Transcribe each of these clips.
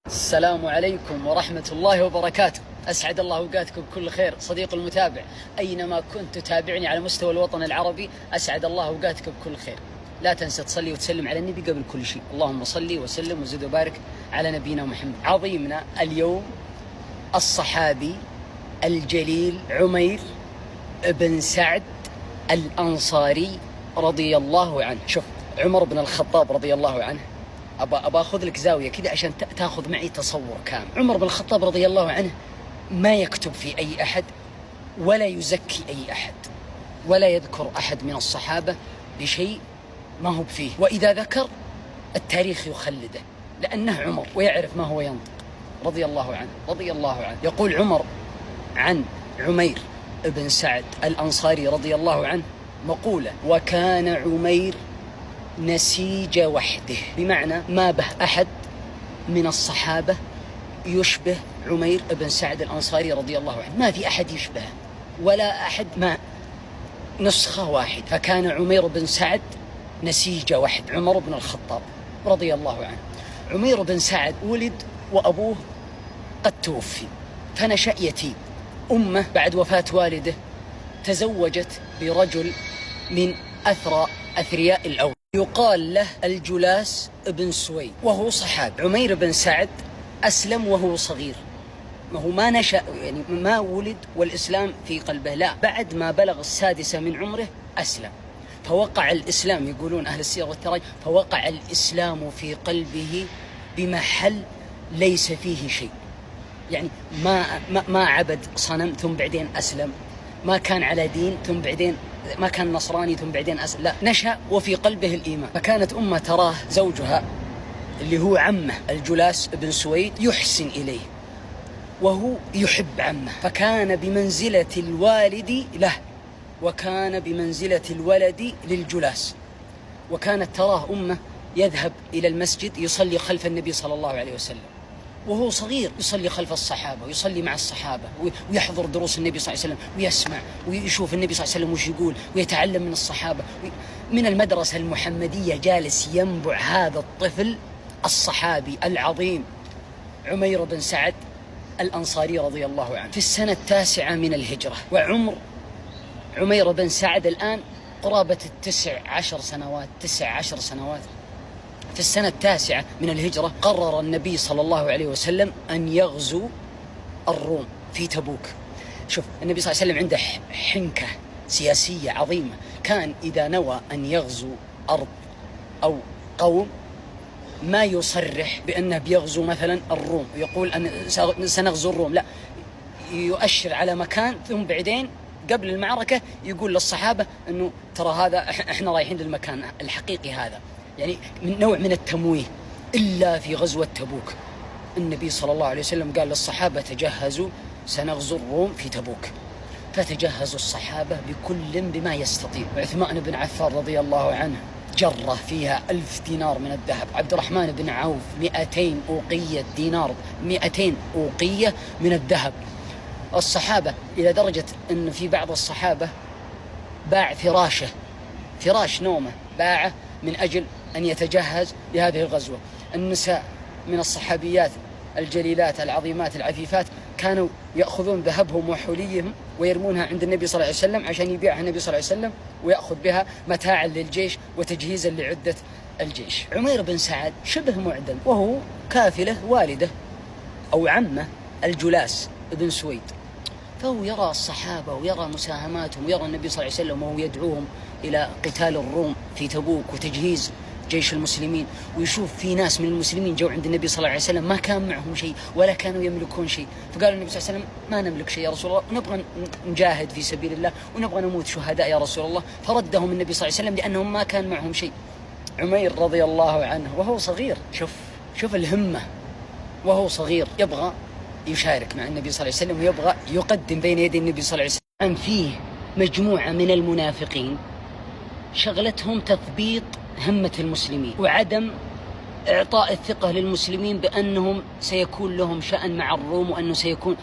السلام عليكم ورحمة الله وبركاته. أسعد الله أوقاتكم بكل خير. صديق المتابع، أينما كنت تتابعني على مستوى الوطن العربي، أسعد الله أوقاتكم بكل خير. لا تنسى تصلي وتسلم على النبي قبل كل شيء. اللهم صلي وسلم وزد وبارك على نبينا محمد. عظيمنا اليوم الصحابي الجليل عمير بن سعد الأنصاري رضي الله عنه. شوف، عمر بن الخطاب رضي الله عنه، أبا أخذ لك زاوية كذا عشان تأخذ معي تصور كامل. عمر بن الخطاب رضي الله عنه ما يكتب في أي أحد ولا يزكي أي أحد ولا يذكر أحد من الصحابة بشيء ما هو فيه، وإذا ذكر التاريخ يخلده لأنه عمر ويعرف ما هو ينطق. رضي الله عنه رضي الله عنه. يقول عمر عن عمير بن سعد الأنصاري رضي الله عنه مقولة: وكان عمير نسيج وحده، بمعنى ما به أحد من الصحابة يشبه عمير بن سعد الأنصاري رضي الله عنه، ما في أحد يشبهه ولا أحد، ما نسخة واحد. فكان عمير بن سعد نسيج واحد، عمر بن الخطاب رضي الله عنه. عمير بن سعد ولد وأبوه قد توفي فنشأ يتيم. أمه بعد وفاة والده تزوجت برجل من أثرياء الأول يقال له الجلاس بن سويد، وهو صحابي. عمير بن سعد أسلم وهو صغير، ما نشأ، يعني ما ولد والإسلام في قلبه، لا، بعد ما بلغ السادسة من عمره أسلم. فوقع الإسلام، يقولون أهل السير والتراجم، فوقع الإسلام في قلبه بمحل ليس فيه شيء. يعني ما عبد صنم ثم بعدين أسلم، ما كان على دين ثم بعدين ما كان نصراني ثم بعدين أسلم، لا، نشأ وفي قلبه الإيمان. فكانت أمه تراه زوجها اللي هو عمه الجلاس بن سويد يحسن إليه وهو يحب عمه، فكان بمنزلة الوالد له وكان بمنزلة الولد للجلاس. وكانت تراه أمه يذهب إلى المسجد يصلي خلف النبي صلى الله عليه وسلم وهو صغير، يصلي خلف الصحابة ويصلي مع الصحابة ويحضر دروس النبي صلى الله عليه وسلم ويسمع ويشوف النبي صلى الله عليه وسلم وش يقول ويتعلم من الصحابة. من المدرسة المحمدية جالس ينبع هذا الطفل الصحابي العظيم عمير بن سعد الأنصاري رضي الله عنه في السنة 9 من الهجرة. وعمر عمير بن سعد الآن قرابة 19 سنوات. في السنة 9 من الهجرة قرر النبي صلى الله عليه وسلم أن يغزو الروم في تبوك. شوف، النبي صلى الله عليه وسلم عنده حنكة سياسية عظيمة. كان إذا نوى أن يغزو أرض أو قوم ما يصرح بأنه بيغزو مثلا الروم ويقول أن سنغزو الروم، لا، يؤشر على مكان ثم بعدين قبل المعركة يقول للصحابة أنه ترى هذا إحنا رايحين للمكان الحقيقي هذا، يعني من نوع من التمويه. إلا في غزوة تبوك النبي صلى الله عليه وسلم قال للصحابة: تجهزوا سنغزو الروم في تبوك. فتجهزوا الصحابة بكل بما يستطيع. عثمان بن عفان رضي الله عنه جره فيها 1000 دينار من الذهب. عبد الرحمن بن عوف 200 أوقية دينار، 200 أوقية من الذهب. الصحابة إلى درجة أن في بعض الصحابة باع فراش نومه باعه من أجل أن يتجهز لهذه الغزوة. النساء من الصحابيات الجليلات العظيمات العفيفات كانوا يأخذون ذهبهم وحليهم ويرمونها عند النبي صلى الله عليه وسلم عشان يبيعها النبي صلى الله عليه وسلم ويأخذ بها متاعا للجيش وتجهيزا لعدة الجيش. عمير بن سعد شبه معدم وهو كافله والده أو عمه الجلاس بن سويد، فهو يرى الصحابة ويرى مساهماتهم ويرى النبي صلى الله عليه وسلم وهو يدعوهم إلى قتال الروم في تبوك وتجهيز جيش المسلمين، ويشوف في ناس من المسلمين جو عند النبي صلى الله عليه وسلم ما كان معهم شيء ولا كانوا يملكون شيء. فقال النبي صلى الله عليه وسلم: ما نملك شيء يا رسول الله، ونبغى نجاهد في سبيل الله ونبغى نموت شهداء يا رسول الله. فردهم النبي صلى الله عليه وسلم لأنهم ما كان معهم شيء. عمير رضي الله عنه وهو صغير، شوف الهمة، وهو صغير يبغى يشارك مع النبي صلى الله عليه وسلم ويبغى يقدم بين يدي النبي صلى الله عليه وسلم. فيه مجموعة من المنافقين شغلتهم تثبيط همة المسلمين وعدم إعطاء الثقة للمسلمين بأنهم سيكون لهم شأن مع الروم، وأنه سيكون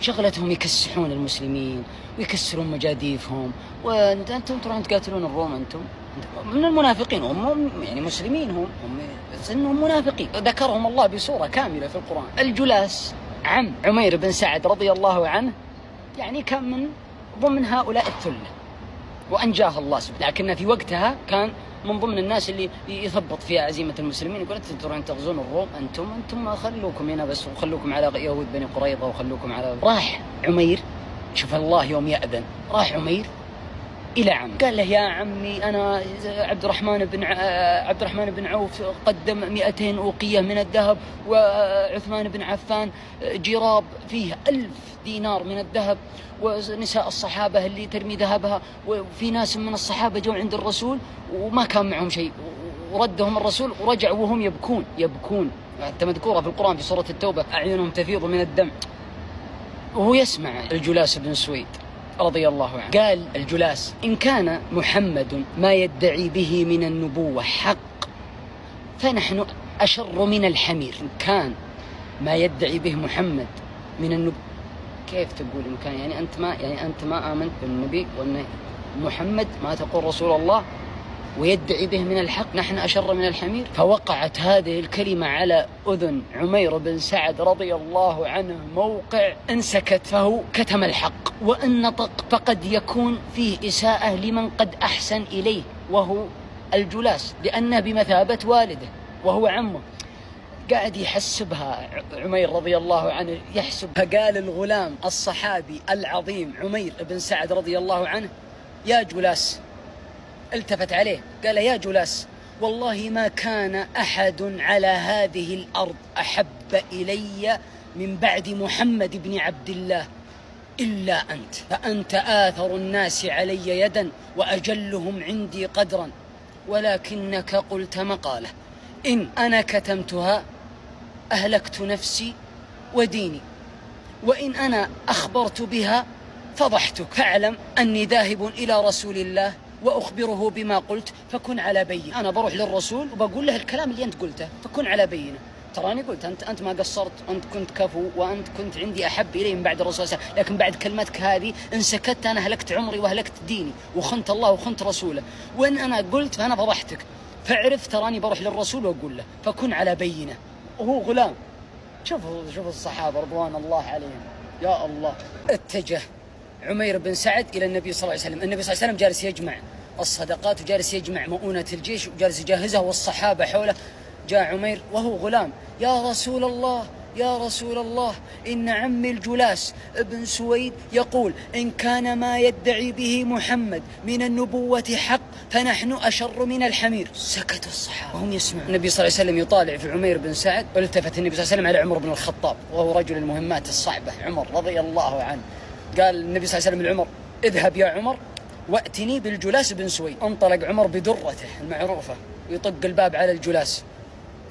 شغلتهم يكسحون المسلمين ويكسرون مجاديفهم. وأنتم تروحون تقاتلون الروم، من المنافقين، هم يعني مسلمين، هم بس انهم منافقين، ذكرهم الله بصورة كاملة في القرآن. الجلاس عم عمير بن سعد رضي الله عنه، يعني كان من ضمن هؤلاء الثلة وأنجاه الله سبحانه، لكن في وقتها كان من ضمن الناس اللي يثبط فيها عزيمة المسلمين، يقول أنتم ترون تغزون الروم، أنتم خلوكم هنا بس، وخلوكم على يهود بني قريظة، وخلوكم على. راح عمير، شوف الله يوم يأذن، راح عمير إلى عم، قال له يا عمي أنا عبد الرحمن بن عوف قدم 200 أوقية من الذهب، وعثمان بن عفان جراب فيه 1000 دينار من الذهب، ونساء الصحابة اللي ترمي ذهبها، وفي ناس من الصحابة جو عند الرسول وما كان معهم شيء، وردهم الرسول ورجعوا وهم يبكون حتى مذكورة في القرآن في سورة التوبة، أعينهم تفيض من الدم. وهو يسمع الجلاس بن سويد رضي الله عنه، قال الجلاس إن كان محمد ما يدعي به من النبوة حق فنحن أشر من الحمير. إن كان ما يدعي به محمد من النبوة، كيف تقول إن كان؟ يعني أنت ما آمنت بالنبي، وأن محمد ما تقول رسول الله ويدعي به من الحق، نحن أشر من الحمير. فوقعت هذه الكلمة على أذن عمير بن سعد رضي الله عنه موقع، إن سكت فهو كتم الحق، وإن نطق فقد يكون فيه إساءة لمن قد أحسن إليه وهو الجلاس، لأنه بمثابة والده وهو عمه. قاعد يحسبها عمير رضي الله عنه، يحسبها. قال الغلام الصحابي العظيم عمير بن سعد رضي الله عنه يا جلاس، التفت عليه قال يا جلاس والله ما كان أحد على هذه الأرض أحب إلي من بعد محمد بن عبد الله إلا أنت، فأنت آثر الناس علي يدا وأجلهم عندي قدرا، ولكنك قلت مقالة إن أنا كتمتها أهلكت نفسي وديني، وإن أنا أخبرت بها فضحتك، فاعلم أني ذاهب إلى رسول الله وأخبره بما قلت فكن على بينة. أنا بروح للرسول وبقول له الكلام اللي أنت قلته، فكن على بينة. تراني قلت أنت ما قصرت، أنت كنت كفو، وأنت كنت عندي أحب إلي من بعد الرسول صلى الله عليه وسلم، لكن بعد كلمتك هذه إن سكت أنا هلكت عمري وهلكت ديني وخنت الله وخنت رسوله، وإن أنا قلت فأنا فضحتك، فاعرف تراني بروح للرسول وأقول له فكن على بينة. وهو غلام. شوفوا الصحابة رضوان الله عليهم، يا الله. اتجه عمير بن سعد إلى النبي صلى الله عليه وسلم. النبي صلى الله عليه وسلم جالس يجمع الصدقات وجالس يجمع مؤونة الجيش وجالس يجهزها والصحابة حوله. جاء عمير وهو غلام، يا رسول الله يا رسول الله إن عمي الجلاس ابن سويد يقول إن كان ما يدعي به محمد من النبوة حق فنحن أشر من الحمير. سكت الصحابة وهم يسمعون. النبي صلى الله عليه وسلم يطالع في عمير بن سعد، والتفت النبي صلى الله عليه وسلم على عمر بن الخطاب وهو رجل المهمات الصعبة عمر رضي الله عنه. قال النبي صلى الله عليه وسلم لعمر اذهب يا عمر وأتني بالجلاس بن سويد. انطلق عمر بدرته المعروفة ويطق الباب على الجلاس،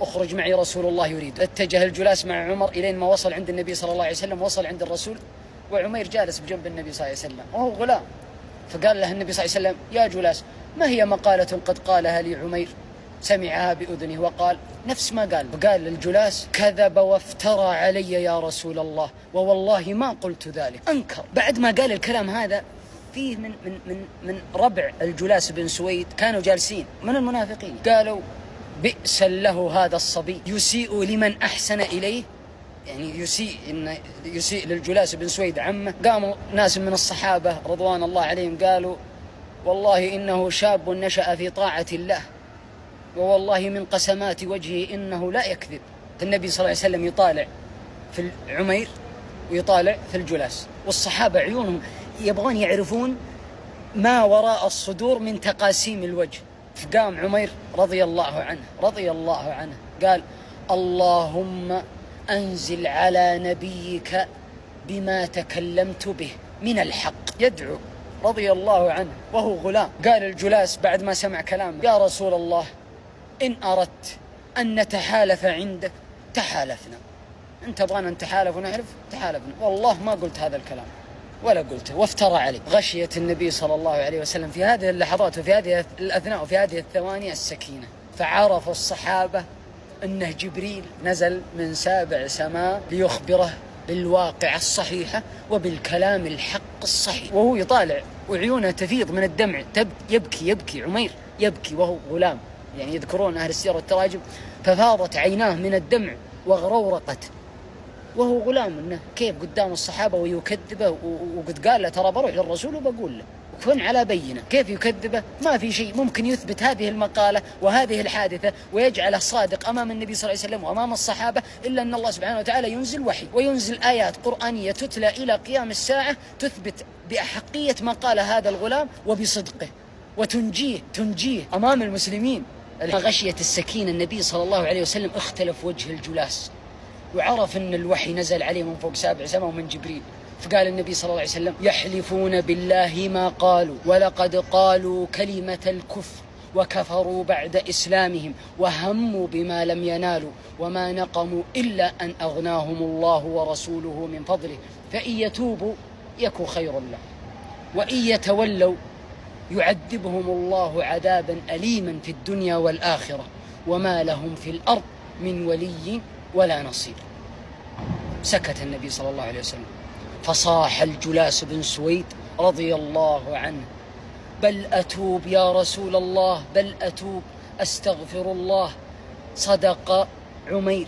اخرج معي رسول الله يريد. اتجه الجلاس مع عمر إلين ما وصل عند النبي صلى الله عليه وسلم، وصل عند الرسول وعمير جالس بجنب النبي صلى الله عليه وسلم وهو غلام. فقال له النبي صلى الله عليه وسلم يا جلاس ما هي مقالة قد قالها لي عمير؟ سمعها بأذنه وقال نفس ما قال. فقال للجلاس كذب وافترى علي يا رسول الله ووالله ما قلت ذلك. أنكر. بعد ما قال الكلام هذا فيه من ربع الجلاس بن سويد كانوا جالسين من المنافقين، قالوا بئس له هذا الصبي يسيء لمن أحسن إليه، يعني يسيء للجلاس بن سويد عمه. قاموا ناس من الصحابة رضوان الله عليهم قالوا والله إنه شاب نشأ في طاعة الله ووالله من قسمات وجهه إنه لا يكذب. النبي صلى الله عليه وسلم يطالع في عمير ويطالع في الجلاس، والصحابة عيونهم يبغون يعرفون ما وراء الصدور من تقاسيم الوجه. فقام عمير رضي الله عنه قال اللهم أنزل على نبيك بما تكلمت به من الحق. يدعو رضي الله عنه وهو غلام. قال الجلاس بعد ما سمع كلامه يا رسول الله إن أردت أن نتحالف عندك تحالفنا، أنت تبغانا نتحالف ونعرف تحالفنا، والله ما قلت هذا الكلام ولا قلته. وافترى عليه. غشيت النبي صلى الله عليه وسلم في هذه اللحظات وفي هذه الأثناء وفي هذه الثواني السكينة، فعرف الصحابة أنه جبريل نزل من 7 سماء ليخبره بالواقع الصحيحة وبالكلام الحق الصحيح. وهو يطالع وعيونه تفيض من الدمع، يبكي عمير يبكي وهو غلام، يعني يذكرون أهل السير والتراجم ففاضت عيناه من الدمع وغرورقت وهو غلام، إنه كيف قدام الصحابة ويكذبه، وقد قال له ترى بروح للرسول وبقول له وكن على بينه، كيف يكذبه؟ ما في شيء ممكن يثبت هذه المقالة وهذه الحادثة ويجعله صادق أمام النبي صلى الله عليه وسلم وأمام الصحابة، إلا أن الله سبحانه وتعالى ينزل وحي وينزل آيات قرآنية تتلى إلى قيام الساعة تثبت بأحقية ما قال هذا الغلام وبصدقه، وتنجيه أمام المسلمين. غشية السكينة النبي صلى الله عليه وسلم اختلف وجه الجلاس، وعرف أن الوحي نزل عليه من فوق 7 سماء ومن جبريل. فقال النبي صلى الله عليه وسلم: يحلفون بالله ما قالوا ولقد قالوا كلمة الكفر وكفروا بعد إسلامهم وهموا بما لم ينالوا وما نقموا إلا أن أغناهم الله ورسوله من فضله فإن يتوبوا يكو خير له وإن يتولوا يعذبهم الله عذابا أليما في الدنيا والآخرة وما لهم في الأرض من ولي ولا نصير. سكت النبي صلى الله عليه وسلم، فصاح الجلاس بن سويد رضي الله عنه: بل أتوب يا رسول الله، بل أتوب، أستغفر الله. صدق عمير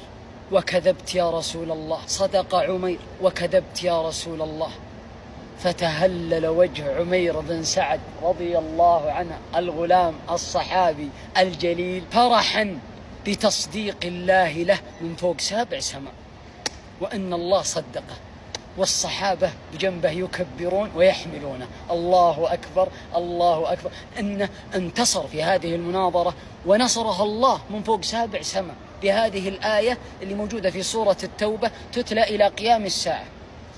وكذبت يا رسول الله، صدق عمير وكذبت يا رسول الله. فتهلل وجه عمير بن سعد رضي الله عنه الغلام الصحابي الجليل فرحا بتصديق الله له من فوق 7 سماء، وأن الله صدقه، والصحابة بجنبه يكبرون ويحملونه. الله أكبر الله أكبر، أنه انتصر في هذه المناظرة ونصرها الله من فوق 7 سماء بهذه الآية اللي موجودة في سورة التوبة تتلى إلى قيام الساعة: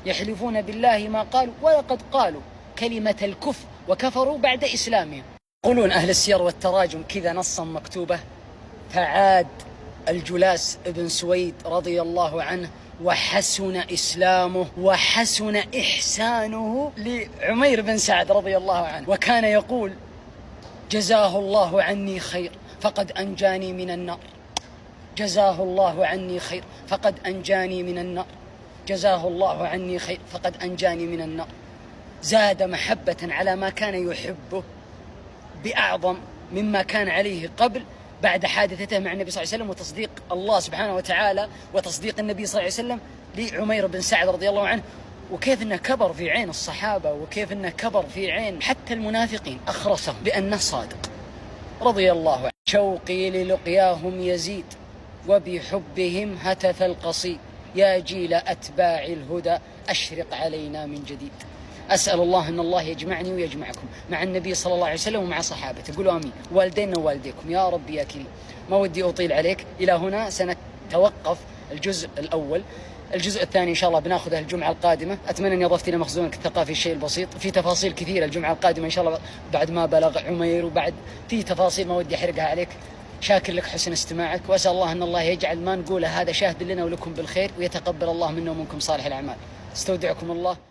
يحلفون بالله ما قالوا ولقد قالوا كلمة الكفر وكفروا بعد إسلامهم. يقولون أهل السير والتراجم كذا نصا مكتوبة: فعاد الجلاس بن سويد رضي الله عنه وحسن إسلامه وحسن إحسانه لعمير بن سعد رضي الله عنه، وكان يقول: جزاه الله عني خير فقد أنجاني من النار، جزاه الله عني خير فقد أنجاني من النار، جزاه الله عني خير فقد أنجاني من النار. زاد محبة على ما كان يحبه بأعظم مما كان عليه قبل بعد حادثته مع النبي صلى الله عليه وسلم وتصديق الله سبحانه وتعالى وتصديق النبي صلى الله عليه وسلم لعمير بن سعد رضي الله عنه، وكيف أنه كبر في عين الصحابة وكيف أنه كبر في عين حتى المنافقين، أخرسهم بأنه صادق رضي الله عنه. شوقي للقياهم يزيد وبحبهم هتف القصيد، يا جيل أتباع الهدى أشرق علينا من جديد. أسأل الله أن الله يجمعني ويجمعكم مع النبي صلى الله عليه وسلم ومع صحابته. قولوا آمين. والدينا ووالديكم يا رب يا كريم. ما ودي أطيل عليك، إلى هنا سنتوقف الجزء الأول. الجزء الثاني إن شاء الله بناخذه الجمعة القادمة. أتمنى أن أضفت إلى مخزونك الثقافي الشيء البسيط، في تفاصيل كثيرة الجمعة القادمة إن شاء الله بعد ما بلغ عمير، وبعد في تفاصيل ما ودي أحرقها عليك. شاكر لك حسن استماعك، وأسأل الله أن الله يجعل ما نقوله هذا شاهد لنا ولكم بالخير، ويتقبل الله منا ومنكم صالح الأعمال. استودعكم الله.